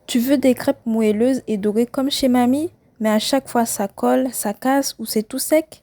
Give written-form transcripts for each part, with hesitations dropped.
Tu veux des crêpes moelleuses et dorées comme chez mamie, mais à chaque fois ça colle, ça casse ou c'est tout sec?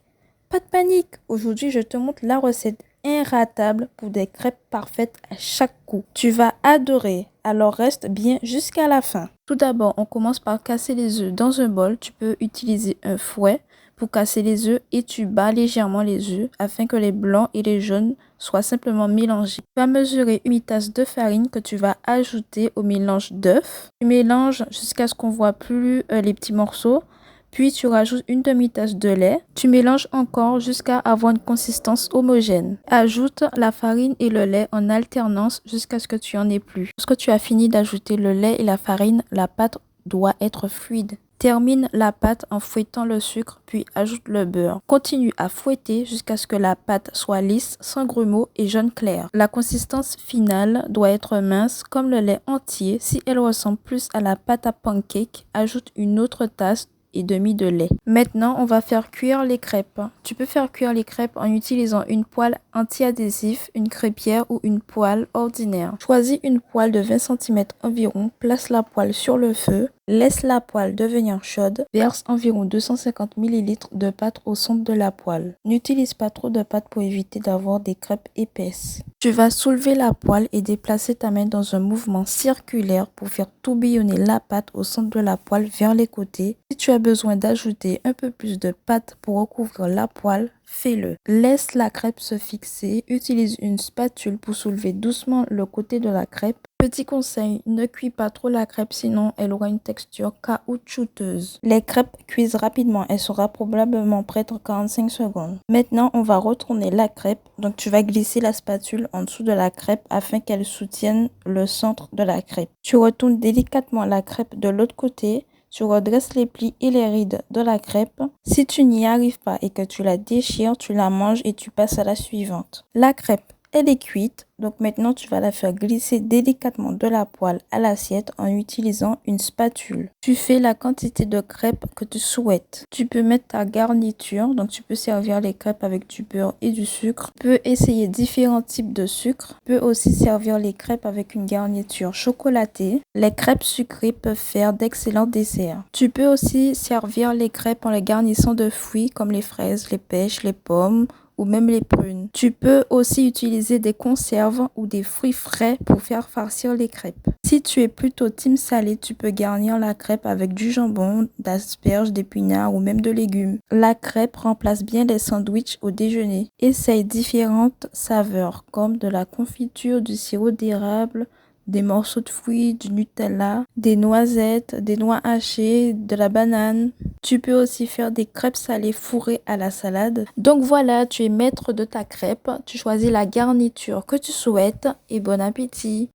Pas de panique, aujourd'hui je te montre la recette inratable pour des crêpes parfaites à chaque coup. Tu vas adorer, alors reste bien jusqu'à la fin. Tout d'abord, on commence par casser les œufs dans un bol. Tu peux utiliser un fouet pour casser les œufs et tu bats légèrement les œufs afin que les blancs et les jaunes soient simplement mélangés. Tu vas mesurer une tasse de farine que tu vas ajouter au mélange d'œufs. Tu mélanges jusqu'à ce qu'on voit plus les petits morceaux. Puis tu rajoutes une demi-tasse de lait. Tu mélanges encore jusqu'à avoir une consistance homogène. Ajoute la farine et le lait en alternance jusqu'à ce que tu en aies plus. Lorsque tu as fini d'ajouter le lait et la farine, la pâte doit être fluide. Termine la pâte en fouettant le sucre, puis ajoute le beurre. Continue à fouetter jusqu'à ce que la pâte soit lisse, sans grumeaux et jaune clair. La consistance finale doit être mince comme le lait entier. Si elle ressemble plus à la pâte à pancake, ajoute une autre tasse et demi de lait. Maintenant, on va faire cuire les crêpes. Tu peux faire cuire les crêpes en utilisant une poêle anti-adhésif, une crêpière ou une poêle ordinaire. Choisis une poêle de 20 cm environ, place la poêle sur le feu, laisse la poêle devenir chaude, verse environ 250 ml de pâte au centre de la poêle. N'utilise pas trop de pâte pour éviter d'avoir des crêpes épaisses. Tu vas soulever la poêle et déplacer ta main dans un mouvement circulaire pour faire tourbillonner la pâte au centre de la poêle vers les côtés. Si tu as besoin d'ajouter un peu plus de pâte pour recouvrir la poêle, fais-le. Laisse la crêpe se fixer. Utilise une spatule pour soulever doucement le côté de la crêpe. Petit conseil, ne cuis pas trop la crêpe sinon elle aura une texture caoutchouteuse. Les crêpes cuisent rapidement, elle sera probablement prête en 45 secondes. Maintenant, on va retourner la crêpe. Donc tu vas glisser la spatule en dessous de la crêpe afin qu'elle soutienne le centre de la crêpe. Tu retournes délicatement la crêpe de l'autre côté. Tu redresses les plis et les rides de la crêpe. Si tu n'y arrives pas et que tu la déchires, tu la manges et tu passes à la suivante. La crêpe, elle est cuite. Donc maintenant, tu vas la faire glisser délicatement de la poêle à l'assiette en utilisant une spatule. Tu fais la quantité de crêpes que tu souhaites. Tu peux mettre ta garniture. Donc tu peux servir les crêpes avec du beurre et du sucre. Tu peux essayer différents types de sucre. Tu peux aussi servir les crêpes avec une garniture chocolatée. Les crêpes sucrées peuvent faire d'excellents desserts. Tu peux aussi servir les crêpes en les garnissant de fruits comme les fraises, les pêches, les pommes ou même les prunes. Tu peux aussi utiliser des conserves ou des fruits frais pour faire farcir les crêpes. Si tu es plutôt team salé, tu peux garnir la crêpe avec du jambon, d'asperges, d'épinards ou même de légumes. La crêpe remplace bien les sandwichs au déjeuner. Essaye différentes saveurs comme de la confiture, du sirop d'érable, des morceaux de fruits, du Nutella, des noisettes, des noix hachées, de la banane. Tu peux aussi faire des crêpes salées fourrées à la salade. Donc voilà, tu es maître de ta crêpe. Tu choisis la garniture que tu souhaites et bon appétit!